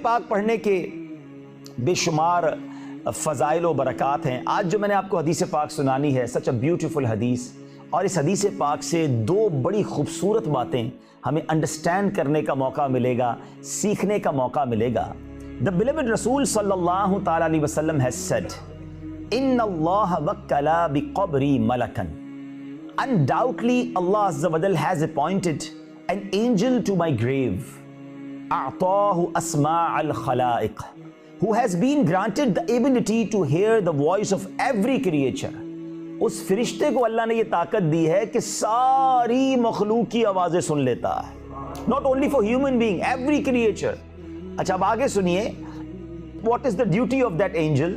پاک پڑھنے کے بے شمار فضائل و برکات ہیں. آج جو میں نے آپ کو حدیث پاک سنانی ہے, سچ اے بیوٹیفل حدیث, اور اس حدیث پاک سے دو بڑی خوبصورت باتیں ہمیں انڈرسٹینڈ کرنے کا موقع ملے گا, سیکھنے کا موقع ملے گا. The beloved Rasul sallallahu ta'ala alayhi wa sallam has said, Inna Allah wakkala bi qabri malakan. Undoubtedly Allah Azza wa Jal has appointed an angel to my grave. A'tahu asma' al-khalaiq, who has been granted the ability to hear the voice of every creature. اس فرشتے کو اللہ نے یہ طاقت دی ہے کہ ساری مخلوق کی آوازیں سن لیتا ہے. Not only for human being, every creature. اچھا اب آگے سنیے, what is the duty of that angel?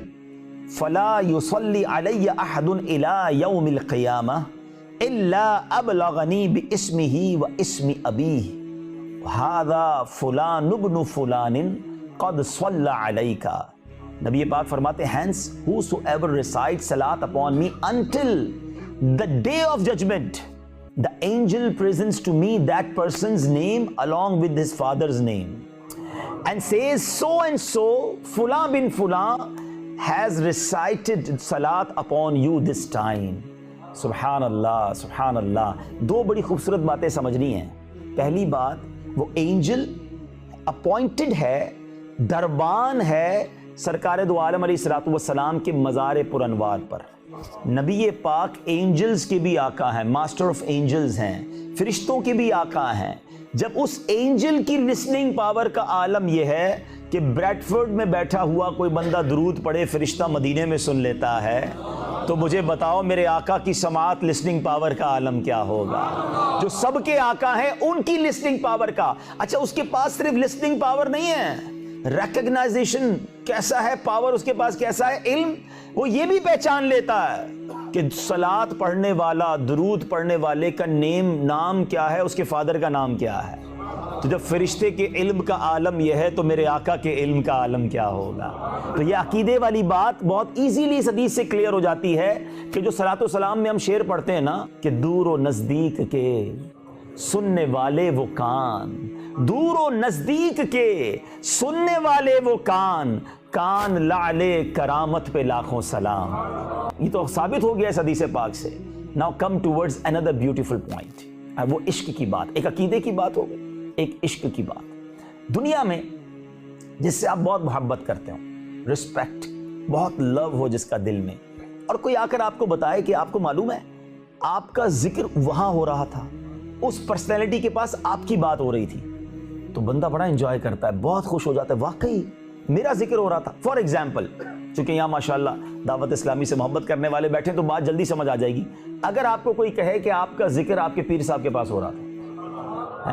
فَلَا يُصَلِّ عَلَيَّ أَحَدٌ إِلَىٰ يَوْمِ الْقِيَامَةِ إِلَّا أَبْلَغَنِي بِإِسْمِهِ وَإِسْمِ أَبِيهِ هَذَا فُلَانُ بْنُ فُلَانٍ قَدْ صَلَّ عَلَيْكَ. نبی پاک فرماتے ہیں, hence whosoever recites salat upon me until the day of judgment, the angel presents to me that person's name along with his father's name and says, so and so Fulan bin Fulan has recited salat upon you this time. Subhanallah, Subhanallah. دو بڑی خوبصورت باتیں سمجھنی ہیں. پہلی بات, وہ Angel appointed ہے, دربان ہے سرکار دو عالم علیہ الصلوۃ والسلام کے مزار پر انوار پر. نبی پاک اینجلز کے بھی آقا ہیں, ماسٹر آف اینجلز ہیں, فرشتوں کے بھی آقا ہیں. جب اس اینجل کی لسننگ پاور کا عالم یہ ہے کہ بریڈ فورڈ میں بیٹھا ہوا کوئی بندہ درود پڑھے, فرشتہ مدینے میں سن لیتا ہے, تو مجھے بتاؤ میرے آقا کی سماعت لسننگ پاور کا عالم کیا ہوگا, جو سب کے آقا ہیں ان کی لسننگ پاور کا. اچھا اس کے پاس صرف لسننگ پاور نہیں ہے, ریکگنائزیشن کیسا ہے, پاور اس کے پاس کیسا ہے, علم, وہ یہ بھی پہچان لیتا ہے کہ صلات پڑھنے والا, درود پڑھنے والے کا نام کیا ہے, اس کے فادر کا نام کیا ہے. تو جب فرشتے کے علم کا عالم یہ ہے تو میرے آقا کے علم کا عالم کیا ہوگا. تو یہ عقیدے والی بات بہت ایزیلی اس حدیث سے کلیئر ہو جاتی ہے کہ جو صلاۃ و سلام میں ہم شعر پڑھتے ہیں نا کہ دور و نزدیک کے سننے والے وہ کان, دور و نزدیک کے سننے والے وہ کان, کان لعلے کرامت پہ لاکھوں سلام. یہ تو ثابت ہو گیا اس حدیث پاک سے. Now come towards another beautiful point. وہ عشق کی بات, ایک عقیدے کی بات ہو گئی, ایک عشق کی بات. دنیا میں جس سے آپ بہت محبت کرتے ہو, رسپیکٹ, بہت لو ہو جس کا دل میں, اور کوئی آ کر آپ کو بتائے کہ آپ کو معلوم ہے آپ کا ذکر وہاں ہو رہا تھا, اس پرسنالٹی کے پاس آپ کی بات ہو رہی تھی, تو بندہ بڑا انجوائے کرتا ہے, بہت خوش ہو جاتا ہے, واقعی میرا ذکر ہو رہا تھا. فار ایگزامپل, چونکہ یہاں ماشاءاللہ دعوت اسلامی سے محبت کرنے والے بیٹھے تو بات جلدی سمجھ آ جائے گی. اگر آپ کو کوئی کہے کہ آپ کا ذکر آپ کے پیر صاحب کے پاس ہو رہا تھا,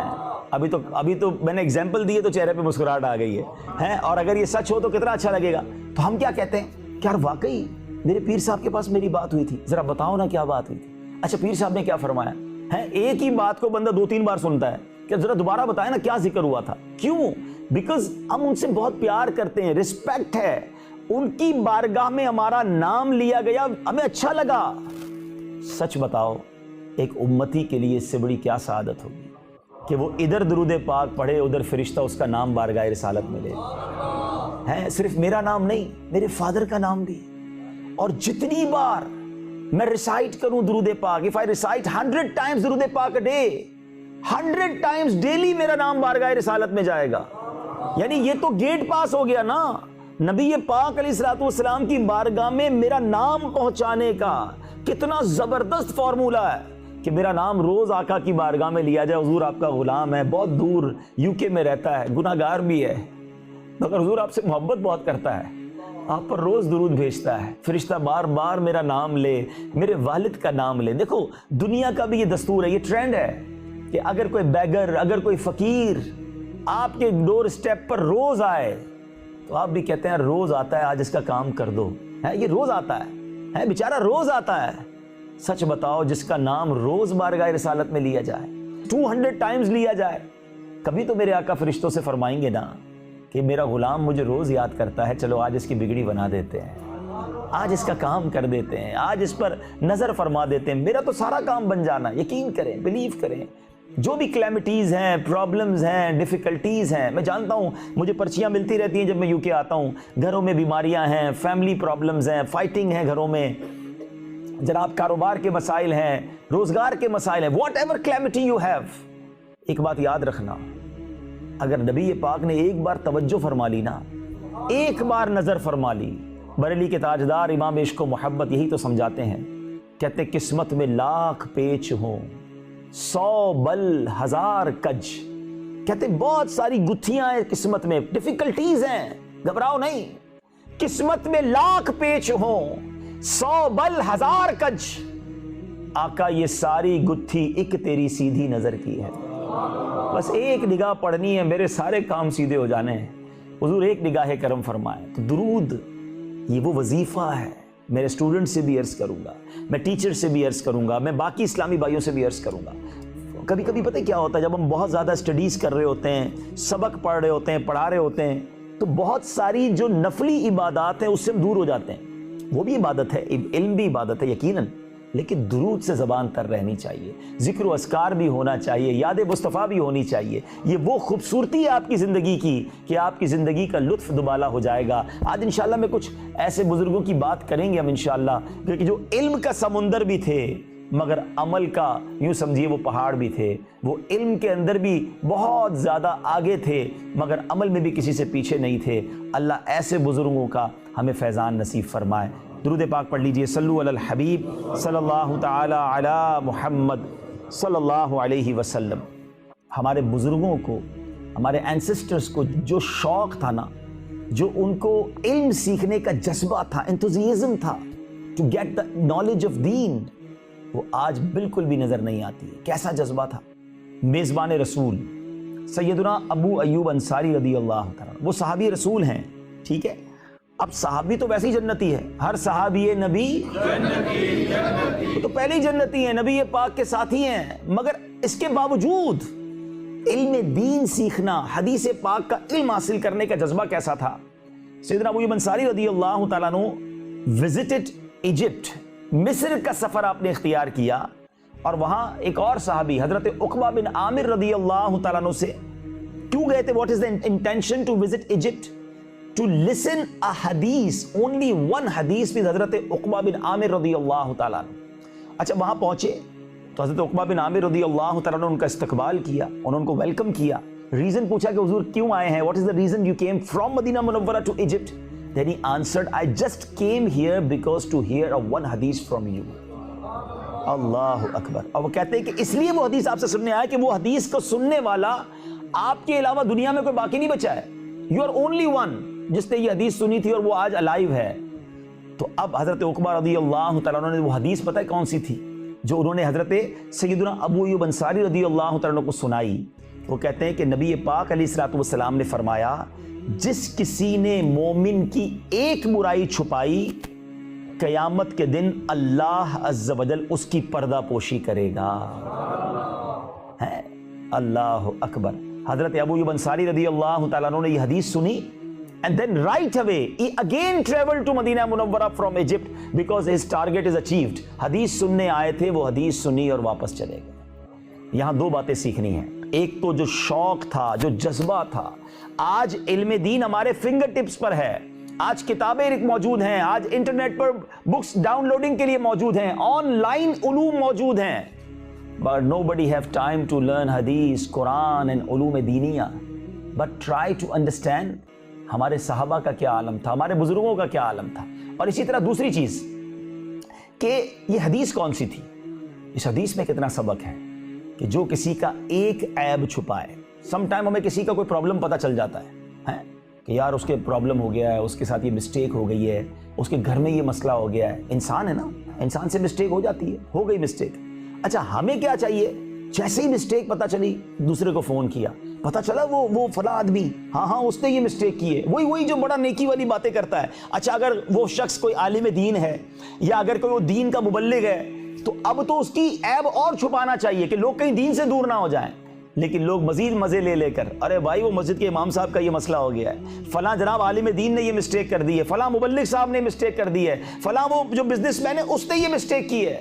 ابھی تو میں نے ایگزامپل دی ہے تو چہرے پہ مسکراہٹ آ گئی ہے, اور اگر یہ سچ ہو تو کتنا اچھا لگے گا. تو ہم کیا کہتے ہیں کہ یار واقعی میرے پیر صاحب کے پاس میری بات ہوئی تھی, ذرا بتاؤ نا کیا بات ہوئی تھی. اچھا پیر صاحب نے کیا فرمایا ہے, ایک ہی بات کو بندہ 2-3 بار سنتا ہے کہ ذرا دوبارہ بتائیں نا کیا ذکر ہوا تھا. کیوں؟ بیکاز ہم ان سے بہت پیار کرتے ہیں, رسپیکٹ ہے, ان کی بارگاہ میں ہمارا نام لیا گیا, ہمیں اچھا لگا. سچ بتاؤ ایک امتی کے لیے اس سے بڑی کیا سعادت ہوگی کہ وہ ادھر درود پاک پڑھے, ادھر فرشتہ اس کا نام بارگاہ رسالت میں لے ہے. صرف میرا نام نہیں, میرے فادر کا نام بھی. اور جتنی بار میں ریسائٹ کروں درود پاک, if I recite 100 times درود پاک a day, 100 times daily میرا نام بارگاہ رسالت میں جائے گا. یعنی یہ تو گیٹ پاس ہو گیا نا نبی پاک علیہ الصلوۃ والسلام کی بارگاہ میں میرا نام پہنچانے کا. کتنا زبردست فارمولہ ہے کہ میرا نام روز آقا کی بارگاہ میں لیا جائے. حضور آپ کا غلام ہے, بہت دور UK میں رہتا ہے, گناہ گار بھی ہے, مگر حضور آپ سے محبت بہت کرتا ہے, آپ پر روز درود بھیجتا ہے. فرشتہ بار بار میرا نام لے, میرے والد کا نام لے. دیکھو دنیا کا بھی یہ دستور ہے, یہ ٹرینڈ ہے کہ اگر کوئی بیگر, اگر کوئی فقیر آپ کے ڈور سٹیپ پر روز آئے تو آپ بھی کہتے ہیں روز آتا ہے, آج اس کا کام کر دو. یہ روز آتا ہے, بیچارہ روز آتا ہے. سچ بتاؤ جس کا نام روز بارگاہ رسالت میں لیا جائے, 200 times لیا جائے, کبھی تو میرے آقا فرشتوں سے فرمائیں گے نا کہ میرا غلام مجھے روز یاد کرتا ہے, چلو آج اس کی بگڑی بنا دیتے ہیں, آج اس کا کام کر دیتے ہیں, آج اس پر نظر فرما دیتے ہیں, میرا تو سارا کام بن جانا. یقین کریں, بلیو کریں, جو بھی کلیمٹیز ہیں، پرابلمز ہیں، ڈیفیکلٹیز ہیں، میں جانتا ہوں مجھے پرچیاں ملتی رہتی ہیں جب میں UK آتا ہوں، گھروں میں بیماریاں ہیں، فیملی پرابلمز ہیں، فائٹنگ ہے گھروں میں، جناب کاروبار کے مسائل ہیں، روزگار کے مسائل ہیں، what ever calamity you have, ایک بات یاد رکھنا، اگر نبی پاک نے ایک بار توجہ فرما لی نا، ایک بار نظر فرما لی، بریلی کے تاجدار امام عشق و محبت یہی تو سمجھاتے ہیں، کہتے قسمت میں لاکھ پیچ ہوں 100 بل 1000 کج، کہتے بہت ساری گتھیاں ہیں قسمت میں، ڈیفیکلٹیز ہیں، گھبراؤ نہیں، قسمت میں لاکھ پیچ ہوں 100 بل 1000 کج، آقا یہ ساری گتھی ایک تیری سیدھی نظر کی ہے، بس ایک نگاہ پڑھنی ہے، میرے سارے کام سیدھے ہو جانے ہیں، حضور ایک نگاہ کرم فرمائے۔ تو درود یہ وہ وظیفہ ہے، میرے اسٹوڈنٹ سے بھی عرض کروں گا، میں ٹیچر سے بھی عرض کروں گا، میں باقی اسلامی بھائیوں سے بھی عرض کروں گا، کبھی کبھی پتہ کیا ہوتا ہے، جب ہم بہت زیادہ اسٹڈیز کر رہے ہوتے ہیں، سبق پڑھ رہے ہوتے ہیں، پڑھا رہے ہوتے ہیں، تو بہت ساری جو نفلی عبادات ہیں اس سے ہم دور ہو جاتے ہیں، وہ بھی عبادت ہے، علم بھی عبادت ہے یقیناً، لیکن درود سے زبان تر رہنی چاہیے، ذکر و اذکار بھی ہونا چاہیے، یاد مصطفیٰ بھی ہونی چاہیے، یہ وہ خوبصورتی ہے آپ کی زندگی کی کہ آپ کی زندگی کا لطف دوبالا ہو جائے گا۔ آج انشاءاللہ میں کچھ ایسے بزرگوں کی بات کریں گے ہم انشاءاللہ کہ جو علم کا سمندر بھی تھے مگر عمل کا یوں سمجھیے وہ پہاڑ بھی تھے، وہ علم کے اندر بھی بہت زیادہ آگے تھے مگر عمل میں بھی کسی سے پیچھے نہیں تھے۔ اللہ ایسے بزرگوں کا ہمیں فیضان نصیب فرمائے۔ درود پاک پڑھ لیجئے، صلو علی الحبیب صلی اللہ تعالی علی محمد صلی اللہ علیہ وسلم۔ ہمارے بزرگوں کو، ہمارے اینسسٹرز کو جو شوق تھا نا، جو ان کو علم سیکھنے کا جذبہ تھا، انتھوزیزم تھا to get the knowledge of دین، وہ آج بالکل بھی نظر نہیں آتی ہے۔ کیسا جذبہ تھا؟ میزبان رسول سیدنا ابو ایوب انصاری رضی اللہ تعالیٰ، وہ صحابی رسول ہیں، ٹھیک ہے؟ اب صحابی تو ویسے ہی جنتی ہے، ہر صحابی نبی جنتی، وہ تو پہلے ہی جنتی ہیں، نبی پاک کے ساتھی ہیں، مگر اس کے باوجود علم دین سیکھنا، حدیث پاک کا علم حاصل کرنے کا جذبہ کیسا تھا؟ سیدنا ابو ایوب انصاری رضی اللہ تعالیٰ عنہ وزٹڈ ایجپٹ، مصر کا سفر آپ نے اختیار کیا، اور وہاں ایک اور صحابی حضرت عقبہ بن عامر رضی اللہ تعالیٰ عنہ سے کیوں گئے تھے؟ What is the intention to visit Egypt? to listen a hadith, only one hadith with حضرت عقبہ بن عامر رضی اللہ تعالیٰ عنہ۔ اچھا وہاں پہنچے تو حضرت عقبہ بن عامر رضی اللہ تعالیٰ عنہ نے ان کا استقبال کیا، انہوں نے ان کو ویلکم کیا، ریزن پوچھا کہ حضور کیوں آئے ہیں، what is the reason you came from Medina Munawwara to Egypt? Then he answered, I just came here because to hear a one hadith from you۔ اللہ اکبر۔ اور وہ کہتے ہیں کہ اس لیے وہ حدیث آپ سے سننے آیا کہ وہ حدیث کو سننے والا آپ کے علاوہ دنیا میں کوئی باقی نہیں بچا ہے، you are only one جس نے یہ حدیث سنی تھی اور وہ آج الائیو ہے۔ تو اب حضرت عقبہ رضی اللہ تعالیٰ عنہ نے وہ حدیث پتہ ہے کون سی تھی جو انہوں نے حضرت سیدنا ابو ایوب انصاری رضی اللہ تعالیٰ عنہ کو سنائی؟ وہ کہتے ہیں کہ نبی پاک علیہ الصلوۃ والسلام نے فرمایا، جس کسی نے مومن کی ایک برائی چھپائی، قیامت کے دن اللہ عز و جل اس کی پردہ پوشی کرے گا۔ ہے اللہ اکبر۔ حضرت ابو ایوب انصاری رضی اللہ تعالیٰ عنہ نے یہ حدیث سنی، and then right away he again traveled to Medina Munawwara from Egypt because his target is achieved۔ حدیث سننے آئے تھے، وہ حدیث سنی اور واپس چلے گئے۔ یہاں دو باتیں سیکھنی ہیں، ایک تو جو شوق تھا، جو جذبہ تھا، آج علم دین ہمارے فنگر ٹپس پر ہے، آج کتابیں موجود ہیں، آج انٹرنیٹ پر بکس ڈاؤن لوڈنگ کے لیے موجود ہیں، آن لائن علوم موجود ہیں، but nobody have time to learn حدیث، قرآن and علوم Diniya. but try to understand ہمارے صحابہ کا کیا عالم تھا، ہمارے بزرگوں کا کیا عالم تھا۔ اور اسی طرح دوسری چیز کہ یہ حدیث کون سی تھی، اس حدیث میں کتنا سبق ہے کہ جو کسی کا ایک عیب چھپائے، سم ٹائم ہمیں کسی کا کوئی پرابلم پتہ چل جاتا ہے کہ یار اس کے پرابلم ہو گیا ہے، اس کے ساتھ یہ مسٹیک ہو گئی ہے، اس کے گھر میں یہ مسئلہ ہو گیا ہے، انسان ہے نا، انسان سے مسٹیک ہو جاتی ہے، ہو گئی مسٹیک۔ اچھا ہمیں کیا چاہیے، جیسے ہی مسٹیک پتہ چلی دوسرے کو فون کیا، پتہ چلا وہ فلاں آدمی، ہاں اس نے یہ مسٹیک کی ہے، وہی جو بڑا نیکی والی باتیں کرتا ہے۔ اچھا اگر وہ شخص کوئی عالم دین ہے یا اگر کوئی وہ دین کا مبلغ ہے تو اب تو اس کی عیب اور چھپانا چاہیے کہ لوگ کہیں دین سے دور نہ ہو جائیں، لیکن لوگ مزید مزے لے کر، ارے بھائی وہ مسجد کے امام صاحب کا یہ مسئلہ ہو گیا ہے، فلاں جناب عالم دین نے یہ مسٹیک کر دی ہے، فلاں مبلغ صاحب نے مسٹیک کر دی ہے، فلاں وہ جو بزنس مین ہے اس نے یہ مسٹیک کی ہے۔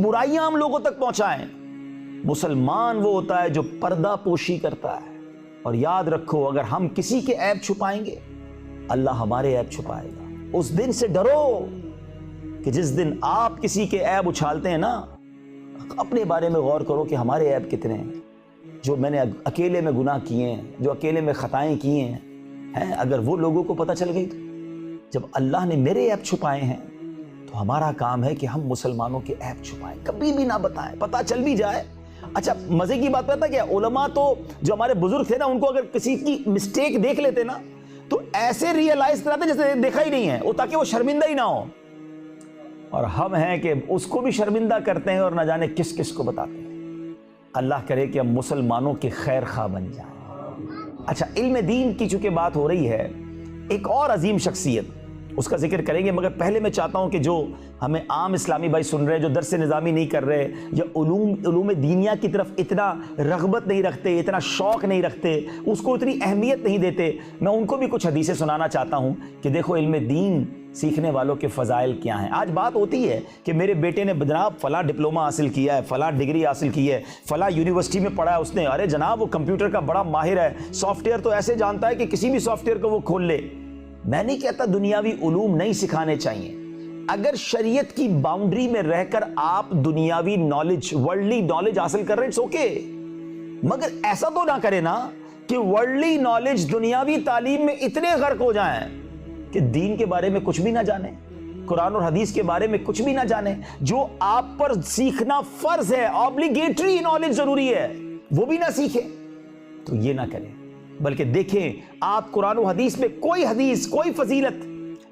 برائیاں ہم لوگوں تک پہنچائیں؟ مسلمان وہ ہوتا ہے جو پردہ پوشی کرتا ہے، اور یاد رکھو اگر ہم کسی کے عیب چھپائیں گے اللہ ہمارے عیب چھپائے گا۔ اس دن سے ڈرو کہ جس دن آپ کسی کے عیب اچھالتے ہیں نا، اپنے بارے میں غور کرو کہ ہمارے عیب کتنے ہیں، جو میں نے اکیلے میں گناہ کیے ہیں، جو اکیلے میں خطائیں کی ہیں، اگر وہ لوگوں کو پتہ چل گئی تو جب اللہ نے میرے عیب چھپائے ہیں تو ہمارا کام ہے کہ ہم مسلمانوں کے عیب چھپائیں، کبھی بھی نہ بتائیں، پتہ چل بھی جائے۔ اچھا مزے کی بات پتہ کیا، علماء تو جو ہمارے بزرگ تھے نا، ان کو اگر کسی کی مسٹیک دیکھ لیتے نا تو ایسے ریئلائز کراتے جیسے دیکھا ہی نہیں ہے، وہ تاکہ وہ شرمندہ ہی نہ ہو، اور ہم ہیں کہ اس کو بھی شرمندہ کرتے ہیں اور نہ جانے کس کس کو بتاتے ہیں۔ اللہ کرے کہ ہم مسلمانوں کے خیر خواہ بن جائیں۔ اچھا علم دین کی چونکہ بات ہو رہی ہے، ایک اور عظیم شخصیت اس کا ذکر کریں گے، مگر پہلے میں چاہتا ہوں کہ جو ہمیں عام اسلامی بھائی سن رہے ہیں، جو درس نظامی نہیں کر رہے یا علوم دینیہ کی طرف اتنا رغبت نہیں رکھتے، اتنا شوق نہیں رکھتے، اس کو اتنی اہمیت نہیں دیتے، میں ان کو بھی کچھ حدیثیں سنانا چاہتا ہوں کہ دیکھو علم دین سیکھنے والوں کے فضائل کیا ہیں۔ آج بات ہوتی ہے کہ میرے بیٹے نے جناب فلاں ڈپلومہ حاصل کیا ہے، فلاں ڈگری حاصل کی ہے، فلاں یونیورسٹی میں پڑھا ہے اس نے، ارے جناب وہ کمپیوٹر کا بڑا ماہر ہے، سافٹ ویئر تو ایسے جانتا ہے کہ کسی بھی سافٹ ویئر کو وہ کھول لے۔ میں نہیں کہتا دنیاوی علوم نہیں سکھانے چاہیے، اگر شریعت کی باؤنڈری میں رہ کر آپ دنیاوی نالج، ورلڈلی نالج حاصل کر رہے ہیں، اوکے، مگر ایسا تو نہ کرے نا کہ ورلڈلی نالج، دنیاوی تعلیم میں اتنے غرق ہو جائیں کہ دین کے بارے میں کچھ بھی نہ جانیں، قرآن اور حدیث کے بارے میں کچھ بھی نہ جانیں، جو آپ پر سیکھنا فرض ہے، obligatory نالج ضروری ہے، وہ بھی نہ سیکھیں، تو یہ نہ کریں، بلکہ دیکھیں آپ قرآن و حدیث میں کوئی حدیث، کوئی فضیلت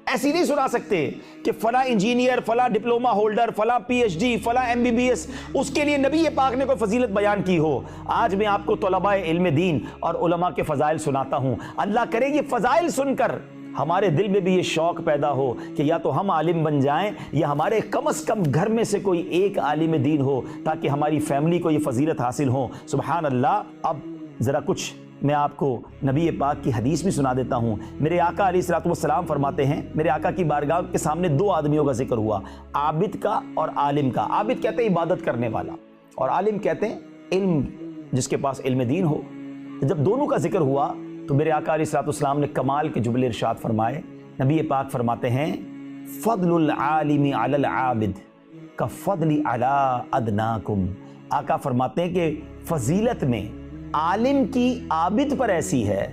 ایسی نہیں سنا سکتے کہ فلاں انجینئر، فلاں ڈپلومہ ہولڈر، فلاں پی ایچ ڈی، فلاں ایم بی بی ایس، اس کے لیے نبی پاک نے کوئی فضیلت بیان کی ہو۔ آج میں آپ کو طلباء علم دین اور علماء کے فضائل سناتا ہوں، اللہ کرے یہ فضائل سن کر ہمارے دل میں بھی یہ شوق پیدا ہو کہ یا تو ہم عالم بن جائیں یا ہمارے کم از کم گھر میں سے کوئی ایک عالم دین ہو، تاکہ ہماری فیملی کو یہ فضیلت حاصل ہو۔ سبحان اللہ۔ اب ذرا کچھ میں آپ کو نبی پاک کی حدیث بھی سنا دیتا ہوں۔ میرے آقا علیہ الصلوۃ والسلام فرماتے ہیں، میرے آقا کی بارگاہ کے سامنے دو آدمیوں کا ذکر ہوا، عابد کا اور عالم کا۔ عابد کہتے ہیں عبادت کرنے والا، اور عالم کہتے ہیں علم، جس کے پاس علم دین ہو۔ جب دونوں کا ذکر ہوا تو میرے آقا علیہ الصلوۃ والسلام نے کمال کے جملے ارشاد فرمائے۔ نبی پاک فرماتے ہیں، فضل العالم علی العابد کفضل علی ادناکم۔ آقا فرماتے ہیں کہ فضیلت میں عالم کی عابد پر ایسی ہے،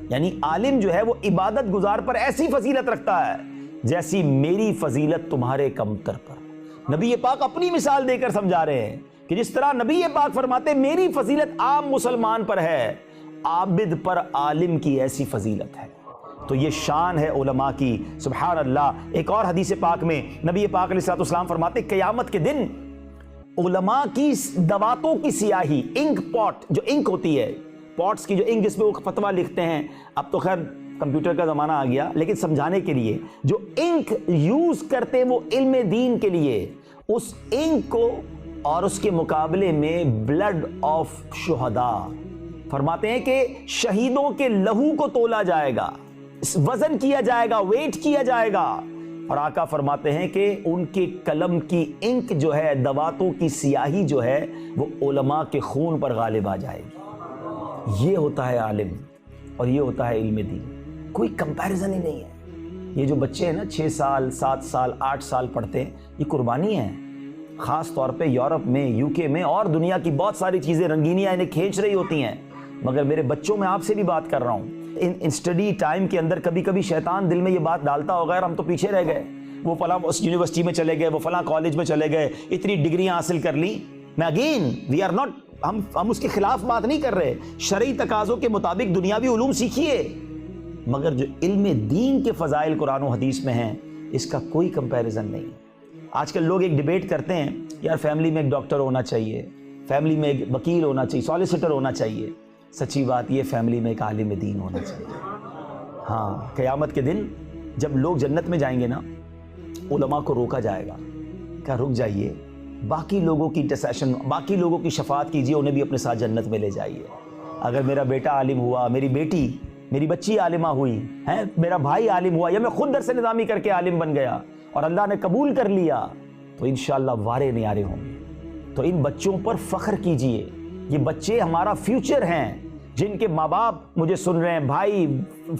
یعنی عالم جو ہے وہ عبادت گزار پر ایسی فضیلت رکھتا ہے جیسی میری فضیلت تمہارے کمتر پر۔ نبی پاک اپنی مثال دے کر سمجھا رہے ہیں کہ جس طرح نبی پاک فرماتے ہیں میری فضیلت عام مسلمان پر ہے، عابد پر عالم کی ایسی فضیلت ہے۔ تو یہ شان ہے علماء کی، سبحان اللہ۔ ایک اور حدیث پاک میں نبی پاک علیہ الصلوۃ والسلام فرماتے ہیں قیامت کے دن علماء کی دواتوں کی سیاہی، انک پاٹ، جو انک ہوتی ہے، پاٹس کی جو انک جس پہ وہ فتویٰ لکھتے ہیں، اب تو خیر کمپیوٹر کا زمانہ آ گیا، لیکن سمجھانے کے لیے جو انک یوز کرتے ہیں وہ علم دین کے لیے، اس انک کو اور اس کے مقابلے میں بلڈ آف شہداء، فرماتے ہیں کہ شہیدوں کے لہو کو تولا جائے گا، وزن کیا جائے گا، ویٹ کیا جائے گا، اور آقا فرماتے ہیں کہ ان کے قلم کی انک جو ہے، دواتوں کی سیاہی جو ہے، وہ علماء کے خون پر غالب آ جائے گی۔ یہ ہوتا ہے عالم اور یہ ہوتا ہے علم دین، کوئی کمپیریزن ہی نہیں ہے۔ یہ جو بچے ہیں نا 6 سال 7 سال 8 سال پڑھتے ہیں، یہ قربانی ہے، خاص طور پہ یورپ میں، یو کے میں، اور دنیا کی بہت ساری چیزیں رنگینیاں انہیں کھینچ رہی ہوتی ہیں، مگر میرے بچوں میں آپ سے بھی بات کر رہا ہوں، ان اسٹڈی ٹائم کے اندر کبھی کبھی شیطان دل میں یہ بات ڈالتا ہوگا یار ہم تو پیچھے رہ گئے، وہ فلاں یونیورسٹی میں چلے گئے، وہ فلاں کالج میں چلے گئے، اتنی ڈگریاں حاصل کر لی۔ میں اگین وی آر ناٹ، ہم اس کے خلاف بات نہیں کر رہے، شرعی تقاضوں کے مطابق دنیاوی علوم سیکھیے، مگر جو علم دین کے فضائل قرآن و حدیث میں ہیں اس کا کوئی کمپیریزن نہیں ہے۔ آج کل لوگ ایک ڈیبیٹ کرتے ہیں، یار فیملی میں ایک ڈاکٹر ہونا چاہیے، فیملی میں ایک وکیل ہونا چاہیے، سالیسیٹر ہونا چاہیے۔ سچی بات یہ فیملی میں ایک عالم دین ہونا چاہیے۔ ہاں، قیامت کے دن جب لوگ جنت میں جائیں گے نا، علماء کو روکا جائے گا کہ رک جائیے، باقی لوگوں کی انٹرسیشن، باقی لوگوں کی شفاعت کیجیے، انہیں بھی اپنے ساتھ جنت میں لے جائیے۔ اگر میرا بیٹا عالم ہوا، میری بیٹی، میری بچی عالمہ ہوئی ہے، میرا بھائی عالم ہوا، یا میں خود درس نظامی کر کے عالم بن گیا اور اللہ نے قبول کر لیا، تو انشاءاللہ وارے نیارے ہوں گے۔ تو ان بچوں پر فخر کیجئے، یہ بچے ہمارا فیوچر ہیں، جن کے ماں باپ مجھے سن رہے ہیں، بھائی،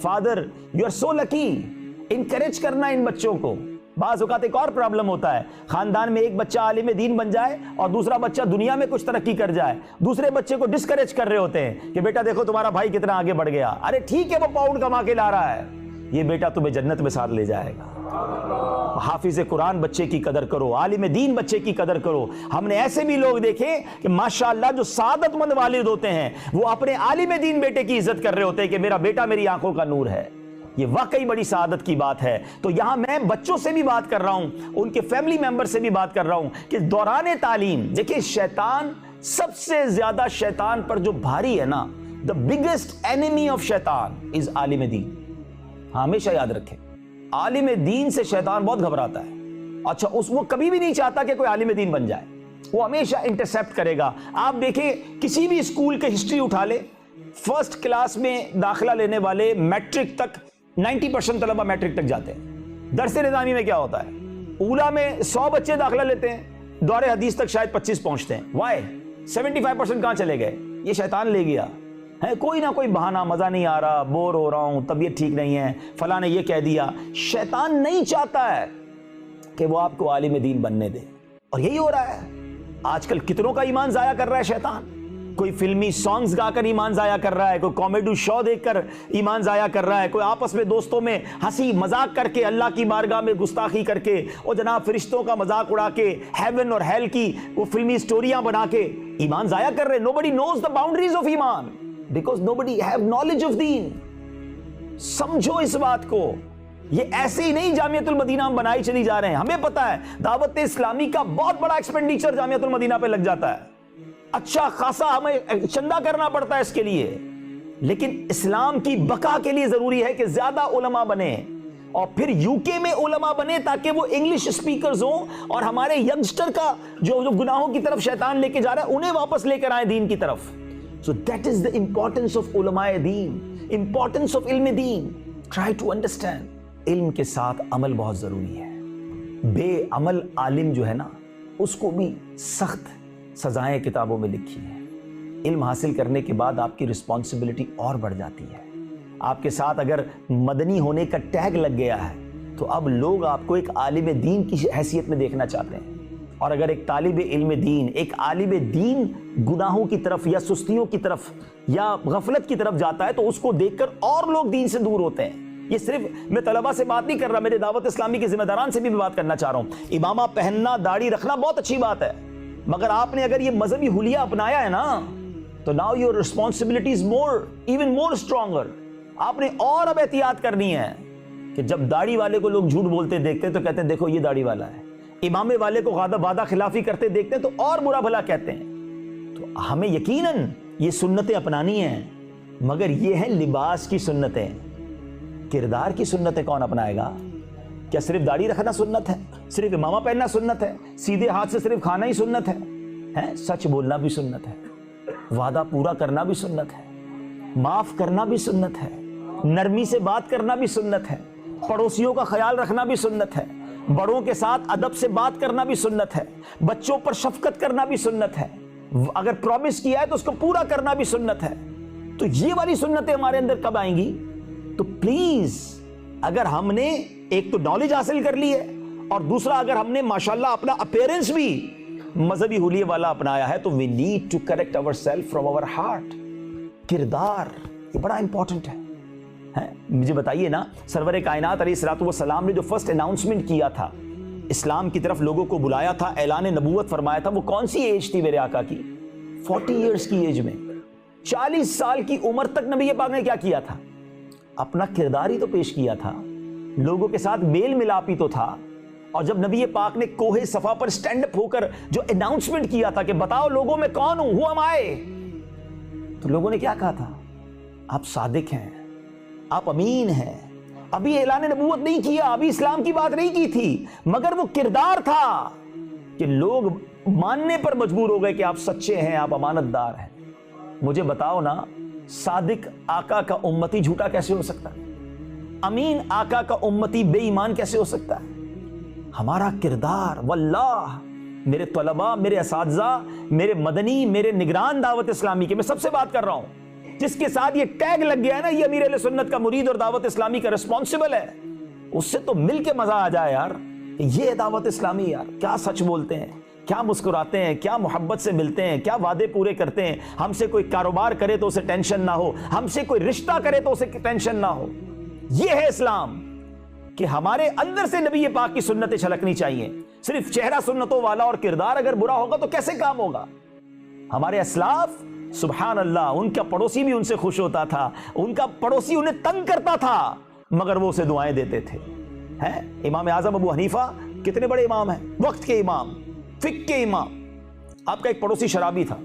father, you are so lucky. Encourage کرنا ان بچوں کو۔ بعض اوقات ایک اور پرابلم ہوتا ہے، خاندان میں ایک بچہ عالم دین بن جائے اور دوسرا بچہ دنیا میں کچھ ترقی کر جائے، دوسرے بچے کو ڈسکریج کر رہے ہوتے ہیں کہ بیٹا دیکھو تمہارا بھائی کتنا آگے بڑھ گیا۔ ارے ٹھیک ہے، وہ پاؤنڈ کما کے لا رہا ہے، یہ بیٹا تمہیں جنت میں ساتھ لے جائے گا۔ حافظ قرآن بچے کی قدر کرو، عالم دین بچے کی قدر کرو۔ ہم نے ایسے بھی لوگ دیکھے کہ ماشاءاللہ جو سعادت مند والد ہوتے ہیں وہ اپنے عالم دین بیٹے کی عزت کر رہے ہوتے ہیں کہ میرا بیٹا میری آنکھوں کا نور ہے۔ یہ واقعی بڑی سعادت کی بات ہے۔ تو یہاں میں بچوں سے بھی بات کر رہا ہوں، ان کے فیملی ممبر سے بھی بات کر رہا ہوں کہ دوران تعلیم دیکھیں، شیطان سب سے زیادہ شیطان پر جو بھاری ہے نا، the biggest enemy of شیطان is عالم دین۔ ہمیشہ یاد رکھیں، عالم دین سے شیطان بہت گھبراتا ہے۔ اچھا، وہ کبھی بھی نہیں چاہتا کہ کوئی عالم دین بن جائے، وہ ہمیشہ انٹرسیپٹ کرے گا۔ آپ دیکھیں کسی بھی اسکول کے ہسٹری اٹھا لے، فرسٹ کلاس میں داخلہ لینے والے میٹرک تک 90% طلبہ میٹرک تک جاتے ہیں۔ درس نظامی میں کیا ہوتا ہے؟ اولا میں 100 بچے داخلہ لیتے ہیں، دور حدیث تک شاید 25 پہنچتے ہیں۔ وائی 75% کہاں چلے گئے؟ یہ شیطان لے گیا ہے، کوئی نہ کوئی بہانہ، مزہ نہیں آ رہا، بور ہو رہا ہوں، طبیعت ٹھیک نہیں ہے، فلاں نے یہ کہہ دیا۔ شیطان نہیں چاہتا ہے کہ وہ آپ کو عالم دین بننے دے، اور یہی ہو رہا ہے آج کل۔ کتنوں کا ایمان ضائع کر رہا ہے شیطان؟ کوئی فلمی سانگز گا کر ایمان ضائع کر رہا ہے، کوئی کامیڈی شو دیکھ کر ایمان ضائع کر رہا ہے، کوئی آپس میں دوستوں میں ہنسی مذاق کر کے، اللہ کی بارگاہ میں گستاخی کر کے، اور جناب فرشتوں کا مذاق اڑا کے، ہیون اور ہیل کی وہ فلمی سٹوریاں بنا کے ایمان ضائع کر رہے۔ nobody knows the boundaries of ایمان because nobody have knowledge of دین۔ سمجھو اس بات کو، یہ ایسے ہی نہیں جامعۃ المدینہ ہم بنائی چلی جا رہے ہیں۔ ہمیں پتا ہے دعوت اسلامی کا بہت بڑا ایکسپینڈیچر جامعۃ المدینہ پہ لگ جاتا ہے، اچھا خاصا ہمیں چندہ کرنا پڑتا ہے اس کے لیے، لیکن اسلام کی بقا کے لیے ضروری ہے کہ زیادہ علماء بنے، اور پھر یو کے میں علماء بنے تاکہ وہ انگلش اسپیکرز ہوں، اور ہمارے ینگسٹر کا جو گناہوں کی طرف شیطان لے کے جا رہا ہے انہیں واپس لے کر آئیں دین کی طرف۔ So that is the importance of علماء دین، importance of علم دین۔ Try to understand، علم کے ساتھ عمل بہت ضروری ہے۔ بے عمل عالم جو ہے نا، اس کو بھی سخت سزائیں کتابوں میں لکھی ہیں۔ علم حاصل کرنے کے بعد آپ کی رسپانسبلٹی اور بڑھ جاتی ہے۔ آپ کے ساتھ اگر مدنی ہونے کا ٹیگ لگ گیا ہے تو اب لوگ آپ کو ایک عالم دین کی حیثیت میں دیکھنا چاہتے ہیں، اور اگر ایک طالب علم دین، ایک عالم دین گناہوں کی طرف یا سستیوں کی طرف یا غفلت کی طرف جاتا ہے تو اس کو دیکھ کر اور لوگ دین سے دور ہوتے ہیں۔ یہ صرف میں طلبہ سے بات نہیں کر رہا، میرے دعوت اسلامی کے ذمہ داران سے بھی بات کرنا چاہ رہا ہوں۔ امامہ پہننا، داڑھی رکھنا بہت اچھی بات ہے، مگر آپ نے اگر یہ مذہبی حلیہ اپنایا ہے نا تو now your responsibility is even more stronger۔ آپ نے اور اب احتیاط کرنی ہے کہ جب داڑھی والے کو لوگ جھوٹ بولتے دیکھتے تو کہتے ہیں دیکھو یہ داڑھی والا ہے، امامے والے کو وعدہ خلافی کرتے دیکھتے ہیں تو اور برا بھلا کہتے ہیں۔ تو ہمیں یقیناً یہ سنتیں اپنانی ہیں، مگر یہ ہیں لباس کی سنتیں، کردار کی سنتیں کون اپنائے گا؟ کیا صرف داڑھی رکھنا سنت ہے؟ صرف امامہ پہننا سنت ہے؟ سیدھے ہاتھ سے صرف کھانا ہی سنت ہے؟ سچ بولنا بھی سنت ہے، وعدہ پورا کرنا بھی سنت ہے، معاف کرنا بھی سنت ہے، نرمی سے بات کرنا بھی سنت ہے، پڑوسیوں کا خیال رکھنا بھی سنت ہے، بڑوں کے ساتھ ادب سے بات کرنا بھی سنت ہے، بچوں پر شفقت کرنا بھی سنت ہے، اگر پرومس کیا ہے تو اس کو پورا کرنا بھی سنت ہے۔ تو یہ والی سنتیں ہمارے اندر کب آئیں گی؟ تو پلیز، اگر ہم نے ایک تو نالج حاصل کر لی ہے، اور دوسرا اگر ہم نے ماشاءاللہ اپنا اپیرنس بھی مذہبی حلیے والا اپنایا ہے، تو we need to correct ourselves from our heart۔ کردار یہ بڑا امپورٹنٹ ہے۔ مجھے بتائیے نا، سرور کائنات علیہ الصلوۃ والسلام نے جو فرسٹ اناؤنسمنٹ کیا تھا، اسلام کی طرف لوگوں کو بلایا تھا، اعلان نبوت فرمایا تھا، وہ کون سی ایج تھی میرے آقا کی؟ 40 ایئرس کی ایج میں، 40 سال کی عمر تک نبی پاک نے کیا کیا تھا؟ اپنا کردار ہی تو پیش کیا تھا، لوگوں کے ساتھ میل ملاپ ہی تو تھا۔ اور جب نبی پاک نے کوہ صفا پر سٹینڈ اپ ہو کر جو اناؤنسمنٹ کیا تھا کہ بتاؤ لوگوں میں کون ہوں، ہو am I، تو لوگوں نے کیا کہا تھا؟ آپ صادق ہیں، آپ امین ہیں۔ ابھی اعلان نبوت نہیں کیا، ابھی اسلام کی بات نہیں کی تھی، مگر وہ کردار تھا کہ لوگ ماننے پر مجبور ہو گئے کہ آپ سچے ہیں، آپ امانت دار ہیں۔ مجھے بتاؤ نا، صادق آقا کا امتی جھوٹا کیسے ہو سکتا ہے؟ امین آقا کا امتی بے ایمان کیسے ہو سکتا ہے؟ ہمارا کردار، واللہ میرے طلباء، میرے اساتذہ، میرے مدنی، میرے نگران دعوت اسلامی کے، میں سب سے بات کر رہا ہوں، جس کے ساتھ یہ ٹیگ لگ گیا ہے نا، یہ امیر اہل سنت کا مرید اور دعوت اسلامی کا رسپانسبل ہے، اس سے تو مل کے مزہ آ جائے یار، کہ یہ دعوت اسلامی یار کیا سچ بولتے ہیں، کیا مسکراتے ہیں، کیا محبت سے ملتے ہیں، کیا وعدے پورے کرتے ہیں، ہم سے کوئی کاروبار کرے تو اسے ٹینشن نہ ہو، ہم سے کوئی رشتہ کرے تو اسے ٹینشن نہ ہو۔ یہ ہے اسلام، کہ ہمارے اندر سے نبی پاک کی سنتیں چھلکنی چاہیے۔ صرف چہرہ سنتوں والا اور کردار اگر برا ہوگا تو کیسے کام ہوگا؟ ہمارے اسلاف سبحان اللہ، ان کا پڑوسی بھی ان سے خوش ہوتا تھا، ان کا پڑوسی انہیں تنگ کرتا تھا مگر وہ اسے دعائیں دیتے تھے۔ امام اعظم ابو حنیفہ کتنے بڑے امام ہیں، وقت کے امام، فقہ کے امام۔ آپ کا ایک پڑوسی شرابی تھا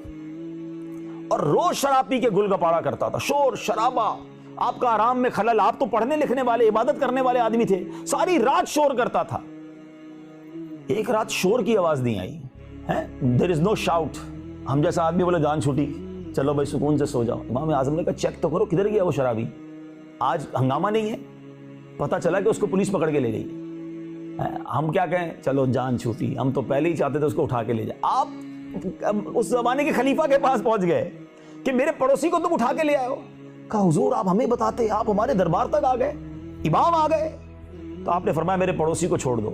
اور روز شراب پی کے گل گپاڑا کرتا تھا، شور شرابہ، آپ کا آرام میں خلل۔ آپ تو پڑھنے لکھنے والے، عبادت کرنے والے آدمی تھے، ساری رات شور کرتا تھا۔ ایک رات شور کی آواز نہیں آئی، there is no shout۔ ہم جیسا آدمی بولے جان چھوٹی، چلو بھائی سکون سے سو جاؤ۔ امام اعظم نے کہا چیک تو کرو کدھر گیا وہ شرابی، آج ہنگامہ نہیں ہے؟ پتا چلا کہ اس کو پولیس پکڑ کے لے گئی۔ ہم کیا کہیں، چلو جان چھوٹی، ہم تو پہلے ہی چاہتے تھے اس کو اٹھا کے لے جائے۔ آپ اس زمانے کے خلیفہ کے پاس پہنچ گئے کہ میرے پڑوسی کو تم اٹھا کے لے آئے ہو۔ کہا حضور آپ ہمیں بتاتے، آپ ہمارے دربار تک آ گئے، امام آ گئے۔ تو آپ نے فرمایا میرے پڑوسی کو چھوڑ دو۔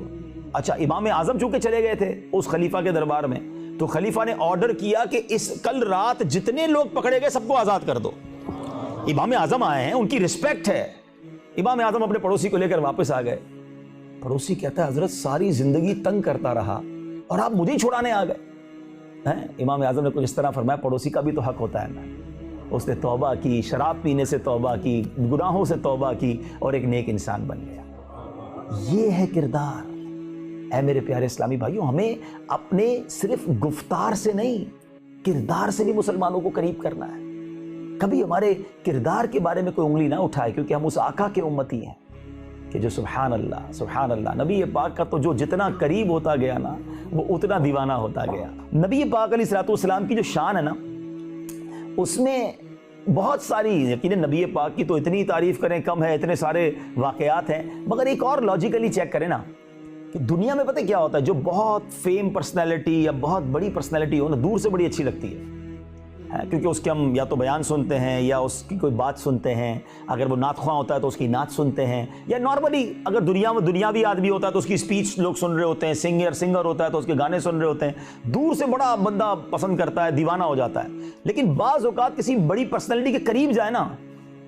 اچھا، امام اعظم چونکہ چلے گئے تھے اس خلیفہ کے دربار میں، تو خلیفہ نے آرڈر کیا کہ کل رات جتنے لوگ پکڑے گئے سب کو آزاد کر دو۔ امام اعظم آئے ہیں، ان کی رسپیکٹ ہے۔ امام اعظم اپنے پڑوسی کو لے کر واپس آ گئے۔ پڑوسی کہتا ہے حضرت ساری زندگی تنگ کرتا رہا اور آپ مجھے چھڑانے آ گئے۔ امام اعظم نے کچھ اس طرح فرمایا پڑوسی کا بھی تو حق ہوتا ہے نا۔ اس نے توبہ کی، شراب پینے سے توبہ کی، گناہوں سے توبہ کی اور ایک نیک انسان بن گیا۔ یہ ہے کردار۔ اے میرے پیارے اسلامی بھائیوں، ہمیں اپنے صرف گفتار سے نہیں، کردار سے بھی مسلمانوں کو قریب کرنا ہے۔ کبھی ہمارے کردار کے بارے میں کوئی انگلی نہ اٹھائے، کیونکہ ہم اس آقا کے امتی ہیں کہ جو سبحان اللہ نبی پاک کا تو جو جتنا قریب ہوتا گیا نا، وہ اتنا دیوانہ ہوتا گیا۔ نبی پاک علیہ الصلوۃ والسلام کی جو شان ہے نا، اس میں بہت ساری، یقیناً نبی پاک کی تو اتنی تعریف کریں کم ہے، اتنے سارے واقعات ہیں، مگر ایک اور لاجیکلی چیک کریں نا کہ دنیا میں پتہ کیا ہوتا ہے، جو بہت فیم پرسنالٹی یا بہت بڑی پرسنالٹی ہو نا، دور سے بڑی اچھی لگتی ہے، کیونکہ اس کے ہم یا تو بیان سنتے ہیں یا اس کی کوئی بات سنتے ہیں، اگر وہ نعت خواں ہوتا ہے تو اس کی نعت سنتے ہیں، یا نارملی اگر دنیاوی آدمی ہوتا ہے تو اس کی سپیچ لوگ سن رہے ہوتے ہیں، سنگر ہوتا ہے تو اس کے گانے سن رہے ہوتے ہیں، دور سے بڑا بندہ پسند کرتا ہے، دیوانہ ہو جاتا ہے۔ لیکن بعض اوقات کسی بڑی پرسنالٹی کے قریب جائے نا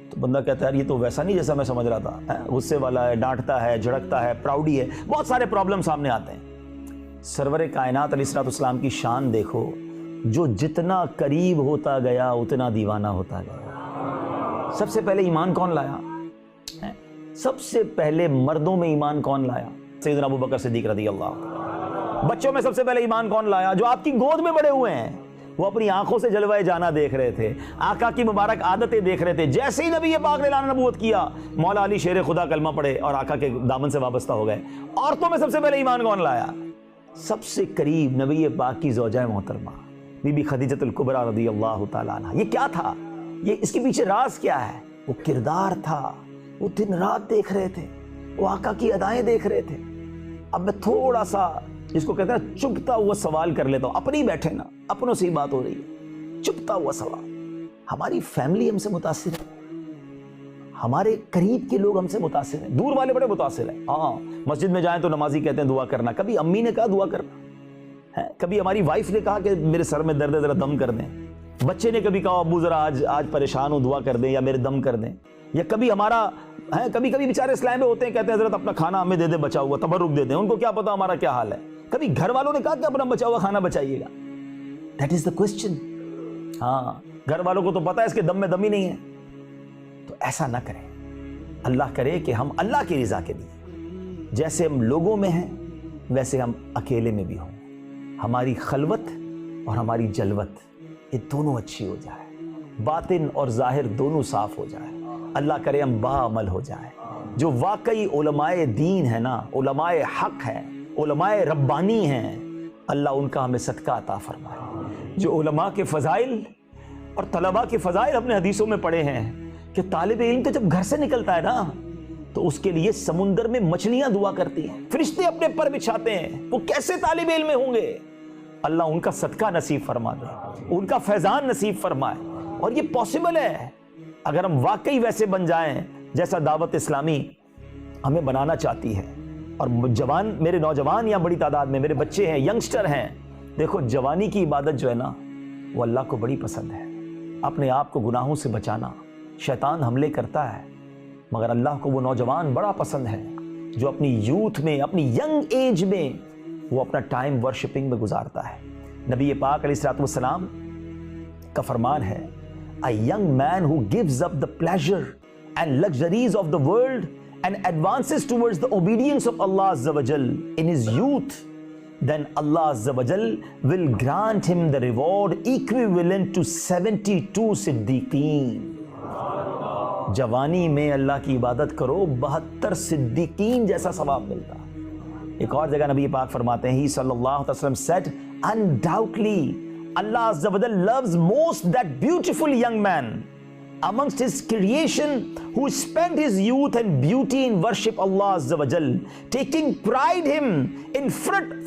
تو بندہ کہتا ہے یار یہ تو ویسا نہیں جیسا میں سمجھ رہا تھا، غصے والا ہے، ڈانٹتا ہے، جھڑکتا ہے، پراؤڈی ہے، بہت سارے پرابلم سامنے آتے ہیں۔ سرور کائنات علیہ الصلوۃ والسلام کی شان دیکھو، جو جتنا قریب ہوتا گیا اتنا دیوانہ ہوتا گیا۔ سب سے پہلے ایمان کون لایا؟ سب سے پہلے مردوں میں ایمان کون لایا؟ سیدنا ابو بکر صدیق رضی اللہ عنہ۔ بچوں میں سب سے پہلے ایمان کون لایا؟ جو آپ کی گود میں بڑے ہوئے ہیں، وہ اپنی آنکھوں سے جلوہ جانا دیکھ رہے تھے، آقا کی مبارک عادتیں دیکھ رہے تھے۔ جیسے ہی نبی پاک نے اعلان نبوت کیا، مولا علی شیر خدا کلمہ پڑھے اور آقا کے دامن سے وابستہ ہو گئے۔ عورتوں میں سب سے پہلے ایمان کون لایا؟ سب سے قریب نبی پاک کی زوجہ محترمہ بی بی خدیجۃ الکبریٰ رضی اللہ تعالیٰ عنہ۔ یہ کیا تھا؟ یہ اس کے پیچھے راز کیا ہے؟ وہ کردار تھا، وہ دن رات دیکھ رہے تھے، وہ آقا کی ادائیں دیکھ رہے تھے۔ اب میں تھوڑا سا جس کو کہتے ہیں چپتا ہوا سوال کر لیتا ہوں، اپنی بیٹھے نا، اپنوں سے ہی بات ہو رہی ہے، چپتا ہوا سوال۔ ہماری فیملی ہم سے متاثر ہے، ہمارے قریب کے لوگ ہم سے متاثر ہیں، دور والے بڑے متاثر ہیں۔ ہاں، مسجد میں جائیں تو نمازی کہتے ہیں دعا کرنا، کبھی امی نے کہا دعا کرنا، کبھی ہماری وائف نے کہا کہ میرے سر میں درد ہے ذرا دم کر دیں، بچے نے کبھی کہا ابو ذرا آج پریشان ہوں دعا کر دیں یا میرے دم کر دیں، یا کبھی ہمارا کبھی بیچارے اسلام میں ہوتے ہیں، کہتے ہیں حضرت اپنا کھانا ہمیں دے دیں بچا ہوا، تبرک دے دیں، ان کو کیا پتا ہمارا کیا حال ہے۔ کبھی گھر والوں نے کہا کہ اپنا بچا ہوا کھانا بچائیے گا، دیٹ از دا کوسچن۔ ہاں، گھر والوں کو تو پتا ہے اس کے دم میں دم ہی نہیں ہے۔ تو ایسا نہ کریں، اللہ کرے کہ ہم اللہ کی رضا کے لیے جیسے ہم لوگوں میں ہیں ویسے ہم اکیلے میں بھی ہوں، ہماری خلوت اور ہماری جلوت یہ دونوں اچھی ہو جائے، باطن اور ظاہر دونوں صاف ہو جائے۔ اللہ کرے ہم باعمل ہو جائیں، جو واقعی علماء دین ہے نا، علماء حق ہیں، علماء ربانی ہیں، اللہ ان کا ہمیں صدقہ عطا فرمائے۔ جو علماء کے فضائل اور طلباء کے فضائل اپنے حدیثوں میں پڑھے ہیں کہ طالب علم تو جب گھر سے نکلتا ہے نا تو اس کے لیے سمندر میں مچھلیاں دعا کرتی ہیں، فرشتے اپنے پر بچھاتے ہیں، وہ کیسے طالب علم ہوں گے؟ اللہ ان کا صدقہ نصیب فرما دے، ان کا فیضان نصیب فرمائے۔ اور یہ پاسبل ہے اگر ہم واقعی ویسے بن جائیں جیسا دعوت اسلامی ہمیں بنانا چاہتی ہے۔ اور جوان، میرے نوجوان یا بڑی تعداد میں میرے بچے ہیں، ینگسٹر ہیں، دیکھو جوانی کی عبادت جو ہے نا وہ اللہ کو بڑی پسند ہے۔ اپنے آپ کو گناہوں سے بچانا، شیطان حملے کرتا ہے مگر اللہ کو وہ نوجوان بڑا پسند ہے جو اپنی یوتھ میں، اپنی ینگ ایج میں وہ اپنا ٹائم ورشپنگ میں گزارتا ہے۔ نبی پاک علیہ الصلوۃ والسلام کا فرمان ہے، A young man who gives up the pleasure and luxuries of the world and advances towards the obedience of Allah Azza wa Jal in his youth, then Allah Azza wa Jal will grant him the reward equivalent to 72 صدیقین۔ جوانی میں اللہ کی عبادت کرو، 72 صدیقین جیسا ثواب ملتا۔ ایک اور جگہ نبی پاک فرماتے ہیں، صلی اللہ علیہ وسلم said, undoubtedly Allah Azza wa Jal loves most that beautiful young man amongst his creation who spent his youth and beauty in worship Allah Azza wa Jal, taking pride him in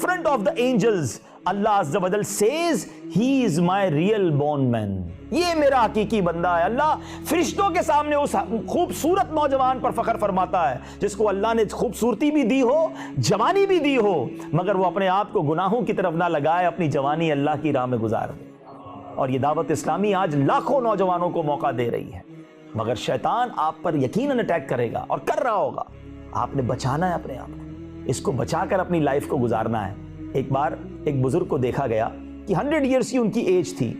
front of the angels. Allah Azza wa Jal says, he is my real born man. یہ میرا حقیقی بندہ ہے۔ اللہ فرشتوں کے سامنے اس خوبصورت نوجوان پر فخر فرماتا ہے جس کو اللہ نے خوبصورتی بھی دی ہو، جوانی بھی دی ہو، مگر وہ اپنے آپ کو گناہوں کی طرف نہ لگائے، اپنی جوانی اللہ کی راہ میں گزار دے۔ اور یہ دعوت اسلامی آج لاکھوں نوجوانوں کو موقع دے رہی ہے، مگر شیطان آپ پر یقیناً اٹیک کرے گا اور کر رہا ہوگا۔ آپ نے بچانا ہے اپنے آپ کو، اس کو بچا کر اپنی لائف کو گزارنا ہے۔ ایک بار ایک بزرگ کو دیکھا گیا کہ 100 ایئرس کی ان کی ایج تھی،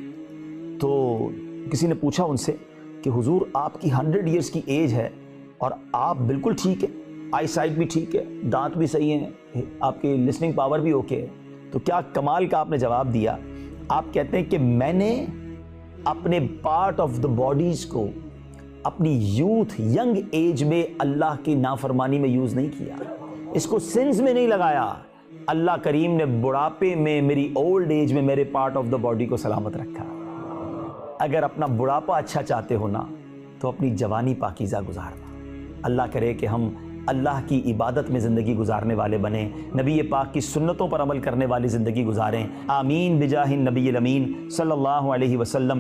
تو کسی نے پوچھا ان سے کہ حضور آپ کی 100 ایئرس کی ایج ہے اور آپ بالکل ٹھیک ہے، آئی سائٹ بھی ٹھیک ہے، دانت بھی صحیح ہیں، آپ کی لسننگ پاور بھی اوکے ہے، تو کیا کمال کا آپ نے جواب دیا؟ آپ کہتے ہیں کہ میں نے اپنے پارٹ آف دا باڈیز کو اپنی یوتھ، ینگ ایج میں اللہ کی نافرمانی میں یوز نہیں کیا، اس کو سنز میں نہیں لگایا۔ اللہ کریم نے بڑھاپے میں، میری اولڈ ایج میں میرے پارٹ آف دا باڈی کو سلامت رکھا۔ اگر اپنا بڑھاپا اچھا چاہتے ہو نا تو اپنی جوانی پاکیزہ گزارنا۔ اللہ کرے کہ ہم اللہ کی عبادت میں زندگی گزارنے والے بنیں، نبی پاک کی سنتوں پر عمل کرنے والی زندگی گزاریں۔ آمین بجاہ النبی الامین صلی اللہ علیہ وسلم۔